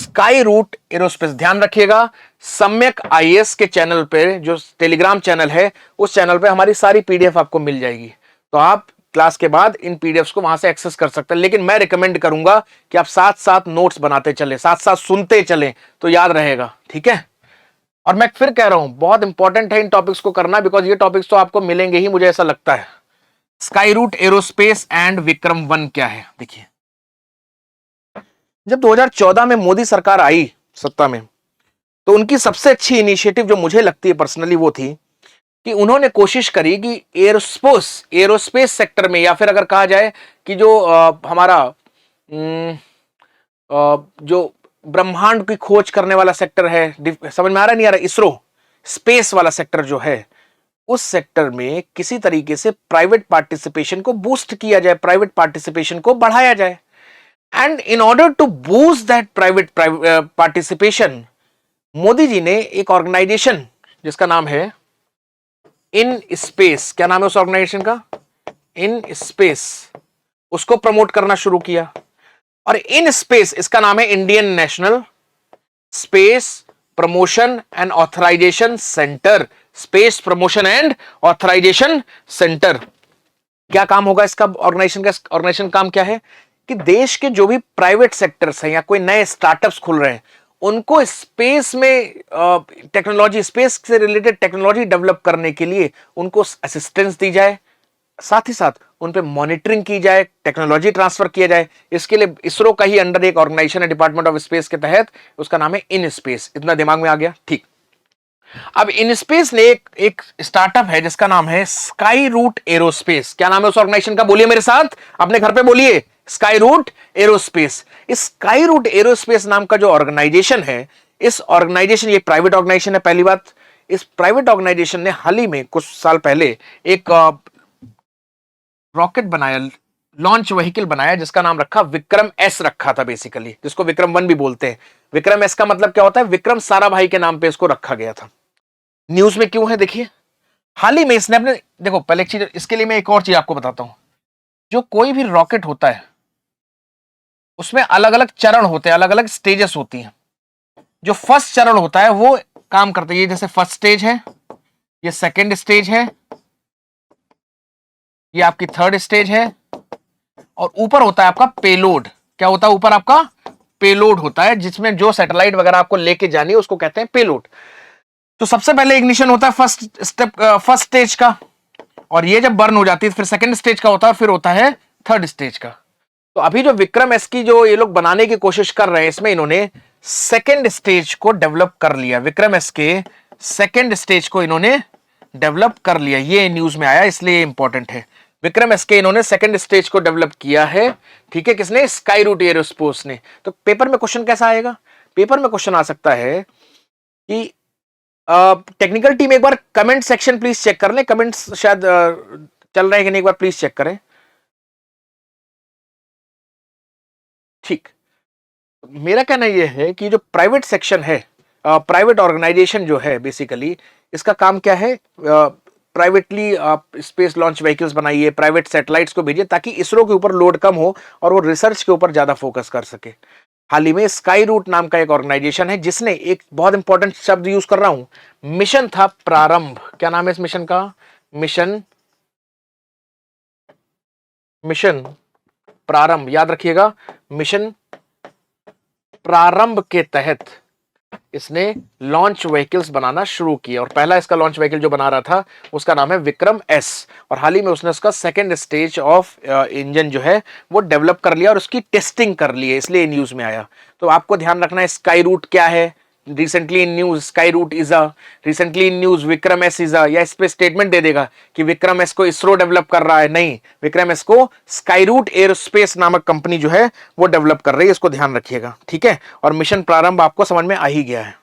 Sky root aerospace. ध्यान रखिएगा, सम्यक आईएएस के चैनल पे, जो टेलीग्राम चैनल है, उस चैनल पे हमारी सारी पीडीएफ आपको मिल जाएगी। तो आप क्लास के बाद इन पीडीएफ्स को वहां से एक्सेस कर सकते हैं। लेकिन मैं रिकमेंड करूंगा कि आप साथ साथ नोट्स बनाते चले, साथ साथ सुनते चले, तो याद रहेगा। ठीक है। और मैं फिर कह रहा हूं, बहुत इंपॉर्टेंट है इन टॉपिक्स को करना, बिकॉज ये टॉपिक्स तो आपको मिलेंगे ही, मुझे ऐसा लगता है। Skyroot Aerospace and Vikram 1 क्या है? देखिए, जब 2014 में मोदी सरकार आई सत्ता में, तो उनकी सबसे अच्छी इनिशिएटिव जो मुझे लगती है पर्सनली, वो थी कि उन्होंने कोशिश करी कि एरोस्पेस सेक्टर में, या फिर अगर कहा जाए कि जो हमारा जो ब्रह्मांड की खोज करने वाला सेक्टर है, समझ में आ रहा नहीं आ रहा, इसरो स्पेस वाला सेक्टर जो है, उस सेक्टर में किसी तरीके से प्राइवेट पार्टिसिपेशन को बूस्ट किया जाए, प्राइवेट पार्टिसिपेशन को बढ़ाया जाए। And in order to boost that private participation, Modi ji ने एक ऑर्गेनाइजेशन जिसका नाम है इन स्पेस, क्या नाम है उस ऑर्गेनाइजेशन का? इन स्पेस, उसको प्रमोट करना शुरू किया। और इन स्पेस, इसका नाम है Indian National Space Promotion and Authorisation Centre. Space Promotion and Authorisation Centre. क्या काम होगा इसका ऑर्गेनाइजेशन का? ऑर्गेनाइजेशन काम क्या है कि देश के जो भी प्राइवेट सेक्टर्स हैं या कोई नए स्टार्टअप्स खुल रहे हैं, उनको स्पेस में टेक्नोलॉजी, स्पेस से रिलेटेड टेक्नोलॉजी डेवलप करने के लिए उनको असिस्टेंस दी जाए, साथ ही साथ उन पे मॉनिटरिंग की जाए, टेक्नोलॉजी ट्रांसफर किया जाए। इसके लिए इसरो का ही अंडर एक ऑर्गेनाइजेशन है, डिपार्टमेंट ऑफ स्पेस के तहत, उसका नाम है इन स्पेस। इतना दिमाग में आ गया? ठीक। अब इन स्पेस ने एक स्टार्टअप है जिसका नाम है स्काई रूट एरोस्पेस। क्या नाम है उस ऑर्गेनाइजेशन का? बोलिए मेरे साथ, अपने घर पे बोलिए, स्काई रूट एरोस्पेस। इस स्काई रूट एरोस्पेस नाम का जो ऑर्गेनाइजेशन है, इस ऑर्गेनाइजेशन, ये प्राइवेट ऑर्गेनाइजेशन है। पहली बात, इस प्राइवेट ऑर्गेनाइजेशन ने हाल ही में कुछ साल पहले एक रॉकेट बनाया, लॉन्च व्हीकल बनाया, जिसका नाम रखा विक्रम एस रखा था बेसिकली, जिसको विक्रम 1 भी बोलते हैं। विक्रम एस का मतलब क्या होता है? विक्रम साराभाई के नाम पे इसको रखा गया था। न्यूज में क्यों है? देखिए, हाल ही में इसने अपने, देखो पहले एक चीज, इसके लिए मैं एक और चीज आपको बताता हूं। जो कोई भी रॉकेट होता है उसमें अलग अलग चरण होते हैं, अलग अलग स्टेजेस होती हैं। जो फर्स्ट चरण होता है वो काम करता है, ये जैसे फर्स्ट स्टेज है, ये सेकंड स्टेज है, ये आपकी थर्ड स्टेज है, और ऊपर होता है आपका पेलोड। क्या होता है ऊपर? आपका पेलोड होता है, जिसमें जो सैटेलाइट वगैरह आपको लेके जानी है उसको कहते हैं पेलोड। तो सबसे पहले इग्निशन होता है फर्स्ट स्टेज का, और ये जब बर्न हो जाती है फिर सेकंड स्टेज का होता है, फिर होता है थर्ड स्टेज का। तो अभी जो विक्रम एस की जो ये लोग बनाने की कोशिश कर रहे हैं, इसमें इन्होंने सेकंड स्टेज को डेवलप कर लिया। विक्रम एस के सेकंड स्टेज को इन्होंने डेवलप कर लिया, ये न्यूज में आया, इसलिए इंपॉर्टेंट है। विक्रम एस के इन्होंने सेकंड स्टेज को डेवलप किया है। ठीक है, किसने? स्काई रूट एरोस्पेस ने। तो पेपर में क्वेश्चन कैसा आएगा? पेपर में क्वेश्चन आ सकता है कि टेक्निकल टीम एक बार कमेंट सेक्शन प्लीज चेक कर ले, कमेंट्स शायद चल रहे हैं कि नहीं, एक बार प्लीज चेक करें। ठीक, मेरा कहना यह है कि जो प्राइवेट सेक्शन है, प्राइवेट ऑर्गेनाइजेशन जो है, बेसिकली इसका काम क्या है? प्राइवेटली आप स्पेस लॉन्च व्हीकल्स बनाइए, प्राइवेट सैटेलाइट्स को भेजिए, ताकि इसरो के ऊपर लोड कम हो और वो रिसर्च के ऊपर ज्यादा फोकस कर सके। हाल ही में स्काई रूट नाम का एक ऑर्गेनाइजेशन है जिसने एक बहुत इंपॉर्टेंट शब्द यूज कर रहा हूं, मिशन था प्रारंभ। क्या नाम है इस मिशन का? मिशन प्रारंभ। याद रखिएगा, मिशन प्रारंभ के तहत इसने लॉन्च व्हीकल्स बनाना शुरू किया, और पहला इसका लॉन्च व्हीकल जो बना रहा था उसका नाम है विक्रम एस। और हाल ही में उसने उसका सेकंड स्टेज ऑफ इंजन जो है वो डेवलप कर लिया और उसकी टेस्टिंग कर ली है, इसलिए न्यूज में आया। तो आपको ध्यान रखना है स्काई रूट क्या है। Recently in news Skyroot is a, recently in news Vikram S is a, या इस पे स्टेटमेंट दे देगा कि विक्रम एस को इसरो डेवलप कर रहा है, नहीं, विक्रम एस को स्काई रूट एरोस्पेस नामक कंपनी जो है वो डेवलप कर रही है, इसको ध्यान रखिएगा। ठीक है, और मिशन प्रारंभ आपको समझ में आ ही गया है।